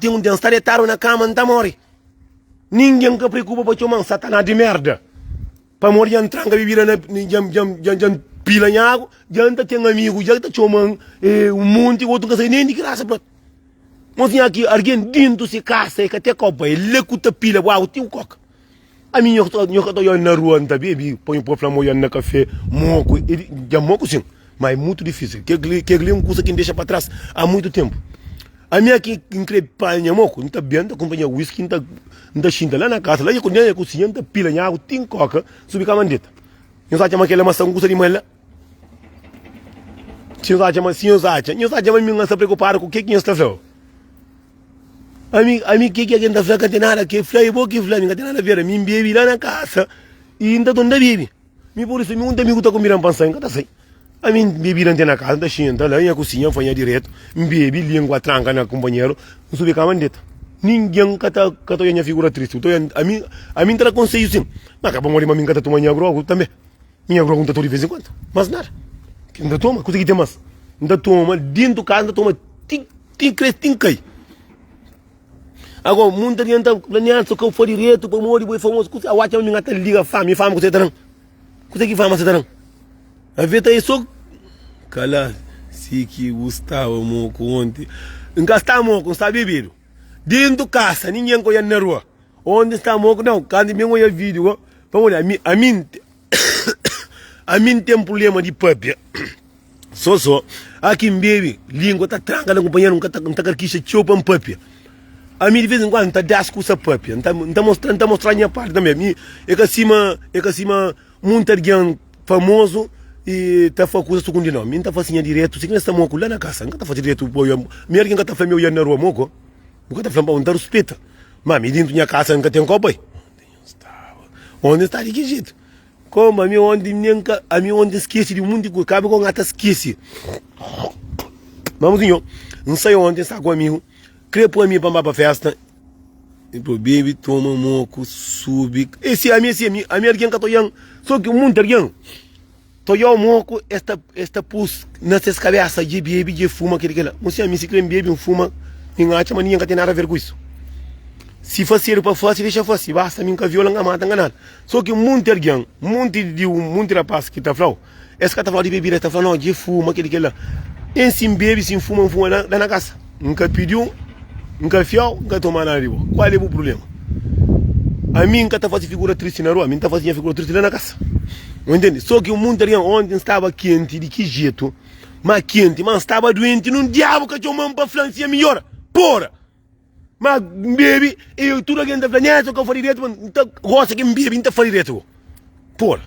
tem um denstar etaro na cama, não tá morre. Ninguém que preocupa para chamar satanás de merda. Para morrer entrando, viver na pila de água, já não tem amigo, já está chamando um monte, outro que sai nem de graça, pronto. Mas aqui, alguém dentro se caça, que até copa, ele cuta pila, uau, tem um coca. A minha eu estou na rua, tá bem, põe o povo lá na café, moco, já moco sim, mas é muito difícil. Que é uma coisa que deixa para trás há muito tempo. A minha aqui, incrível, moco, não está bem, está acompanhando whisky, não está xinta lá na casa, lá já quando cozinha, não está pila, água, tem coca, subir com a mandeta. Eu sabe que aquela maçã custa de malha. Se eu sabe, mas não se preocupar com o que está fazendo. A mim que ainda fala que nada que flai boa que flai, não tem nada a ver, mim bebe lá na casa e ainda tô na bebe. Me por isso me amigo tá comigo pensando, que tá sei. A mim bebe lá na casa, tá cheio, tá lá na cozinha, fanha direto, me bebe língua tranca na companheiro, não subi com a mandeta. Ninguém que tá a figura triste. A mim tá conselho sim. Mas acaba morrer, mas mim que tá tomando agro também. Minha agro tá todo de vez em quando. Mas nada. Ainda toma, coisa que tem mais. Ainda toma, dentro do carro, ainda toma, tem cai. Agora, muita gente está planeando, só que eu for direto, para morrer, foi famoso, a watch a minha até liga fama, fama com você tarão. Coisa que fama você tarão. A ver tá isso, cala, se que Gustavo moco ontem, engastar moco, está bebido. Dentro do casa, ninguém conhece na rua. Onde está moco, não, quando me olha vídeo, vamos olhar, a mim tem problema de papel. Só, aqui em bebe, língua está tranca na companheira, não está carquicha, chopa um papel. A mim de vez em quando está das com essa papel, não está mostrando a minha parte também. É que acima, muito alguém famoso e está fazendo coisa secundária, não. A mim está fazendo direto, se não está moco lá na casa, não está fazendo direto, minha alguém está fazendo eu na rua moco, não está fazendo para respeito. Mas me dentro da minha casa não tem copa aí. Onde está de que jeito? Como a mim onde esquece de muito coisa, cabe com até esquece. Vamos não sei onde está com amigo, crepo a mim para a festa, e pro baby toma moco, sube. Esse a minha alguém que estou indo, só que o mundo alguém, estou indo moco, esta pus nessas cabeças de baby, de fuma, aquele lá. Você a mim se crê baby, fuma, ninguém acha, mas ninguém tem nada a ver com isso. Se fazer para fazer, deixa fazer. Basta mim que a viola não mata nada. Só que muito alguém, muito rapaz que está falando, esse que está falando de bebida, está falando de fuma, aquele lá. Em sim bebe, sim fuma lá na casa. Nunca pediu, nunca fiel, nunca tomou nada de boa. Qual é o problema? A mim que está fazendo figura triste na rua, a mim está fazendo figura triste lá na casa. Não entende? Só que o mundo alguém ontem estava quente, de que jeito? Mas quente, mas estava doente, num diabo que tinha uma para França melhor. Porra! Mas bebe, e tudo alguém está falando, só que eu falei direto, mas gosta que me bebe, não está falando direto. Porra.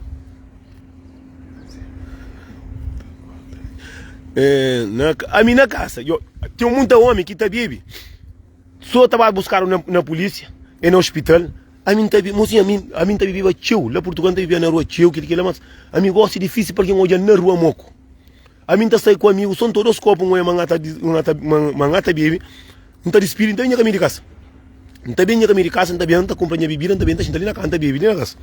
A minha casa, tem muito homem que está bebe. Só estava a buscar na polícia, e no hospital. A mim está bebendo tio, lá Portugal está bebendo na rua tio, mas a mim gosta difícil porque eu na rua moco. A mim está saindo com amigos, são todos os copos, mangata bebe. Não está de espírito, não está bem caminho de casa. Não está bem caminho de casa, não está bem, não está comprando bebida, não está bem, está ali na casa, não está bebendo na casa.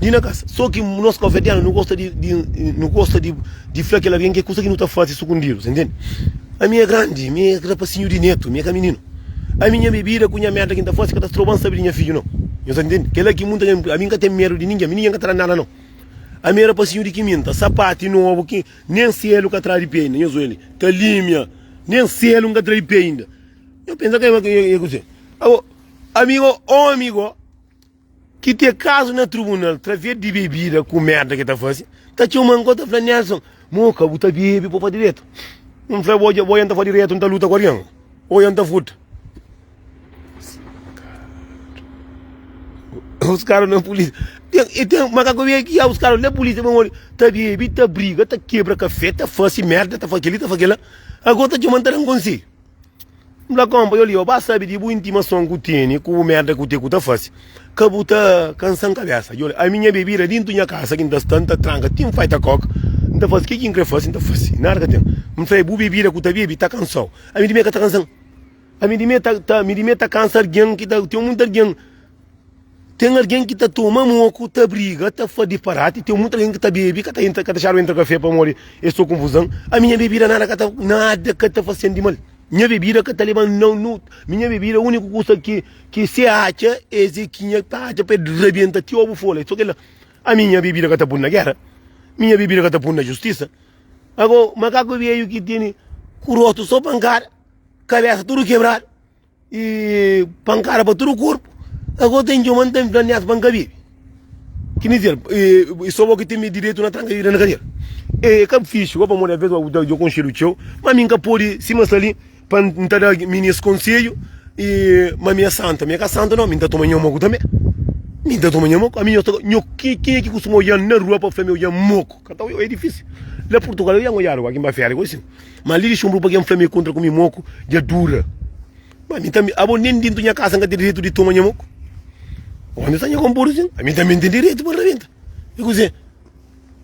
E na casa. Só que o nosso cafetiano não gosta de fleque alguém que é coisa que não está fácil escondido, entende? A minha é grande, minha é rapacinho de neto, minha é menino. A minha bebida com a merda que não está fácil, que está trobando sabe de minha filho, não. Eu entende? Que ela que muita a mim que tem medo de ninguém não está nada, não. A minha rapacinho de quimenta, sapato novo, que nem selo que atrás de pé ainda, eu sou ele. Calimia. Nem selo nunca trai pé ainda. Eu penso que é você. Amigo, que tem caso na tribunal, através de bebida com merda que está fazendo, está tinha uma coisa falando, Nelson, moca, você bebe para direto. Não foi vou andar para direto, não está luta com alguém. Ou andar futa. Os caras na polícia. Mas que os caras na polícia vão olhar, está bebe, está briga, está quebra café, está faz merda, está faz aquela. Agora te mandaram com si. Lá compra eu li, eu sabe de boa intimação que tem, com merda que tem fácil. Que buta canção cabeça. A minha bebida dentro da minha casa, que ainda tanta tranca, tem feita coca. Ainda faz o que quer fazer, ainda faz. Nada que tem. Não faz boa bebida que bebe, está cansado. A minha está cansado. A minha está cansado, alguém que tem muito alguém. Tem alguém que está tomando moco, está briga, está fazendo disparate, tem muita gente que está bebe, que está deixando entrar café para morrer. Essa confusão. A minha bebida nada que está fazendo de mal. Minha bebida que Talibã não. Minha bebida, o único custo que se acha é que tá para rebentar tio ou fora. Só que a minha bebida que tá por na guerra. Minha bebida que tá por na justiça. Agora, macaco veio que tem curoto só pancada, cabeça tudo quebrado e pancada para todo o corpo. Agora tem que manter planeado para caber. Que nem dizer, só vou que tem direito na tranca na cadeira. E que fixe, vou para mulher ver eu conselho o teu, mas minha pode se mas ali para entrar minhas conselho e mas minha santa não, minha toma nhomoco também. Minha toma nhomoco, a minha quem é que costuma olhar na rua para fazer olhar moco, então é difícil. Lá Portugal eu ia olhar aqui em Baféria, assim. Mas ali deixa para quem flame contra com moco, já dura. Mas mim também, a nem dentro da minha casa não tem direito de tomar nhomoco. Onde está a compor assim? A mim também tem direito para reventa. Eu dizer,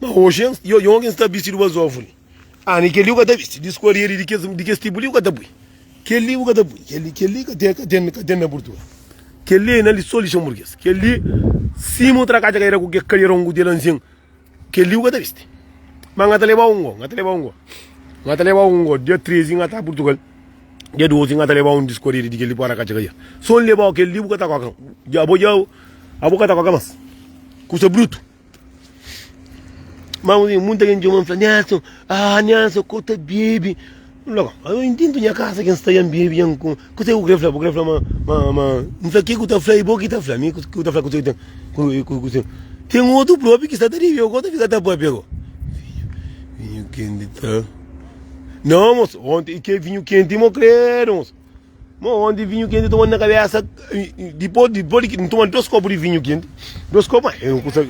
mas hoje eu alguém está vestido azul. Ah, nem que liga da vista, discorrer de que tipo liga da bui. Que liga da bui, que liga tem na Portugal. Que li na li solução burguês. Que li se mo traca de com que carreirão de lanzinho. Que liga da vista. Mas ngata leva ungo, dia 13 ngata Portugal. Dia 12 ngata leva discorrer de que li para cá de só leva que li buka com já aboca tá com mas custa bruto. Mas muita gente me fala, Nelson, conta baby. Logo, eu entendo minha casa que está em baby, que você o grefla, não sei que o tá flay, boa que tá flay, que o tá flay que tem outro próprio que está ali, eu gosto de ficar da boa pegou. Vinho quente tá. Não, moço, ontem que vinho quente mo creram, moço. Onde vinho quente tomando na cabeça, depois que não toma 2 copos de vinho quente, 2 copos,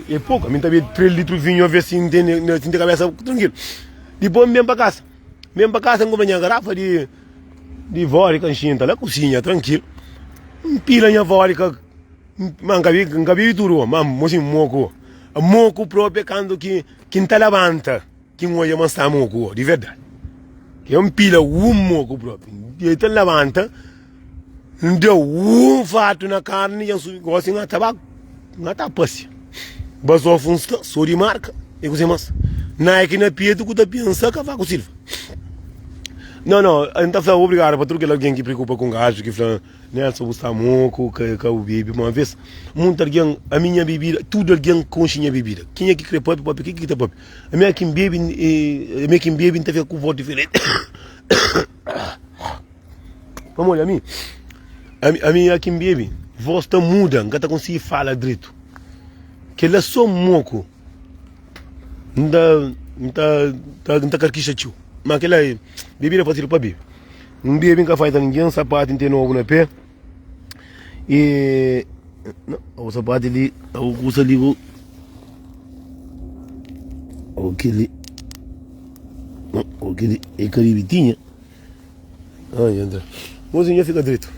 é pouco, a mim também 3 litros de vinho, a ver se entende na cabeça tranquilo. Depois mesmo para casa, eu compro minha garrafa de vodka, enchenta, na cozinha, tranquilo. Pila minha vodka, mas nunca vi tudo, mas moço moco próprio quando que tá levanta, que não é mais moco, de verdade. Que é pila moco próprio, e tá levanta, deu fato na carne, e eu gosto de tabaco, não tá passe. Mas só funciona, só de marca, e coisa mais. Não é que na pieto que tá pensando que vai com Silva. Não, a gente está obrigado para tudo alguém que preocupa com gajo, que fala, Nelson, você está moco, que o bebe, uma vez, muito alguém, a minha bebida, tudo alguém conche minha bebida. Quem é que crê pop, quem que tá pop? A minha quem bebe, não tem com voto diferente. Vamos olhar, a minha quem bebe, voz tá muda, não tá conseguindo falar direito. Que ela só moco, não tá carquicha tio. Mas aquela bebida fácil para beber. Não bebe nunca faz ninguém, sapato tem novo na pé. E o sapato ali, o curso ali, aquele é caribitinha. Ai, André. Mozinho fica direito.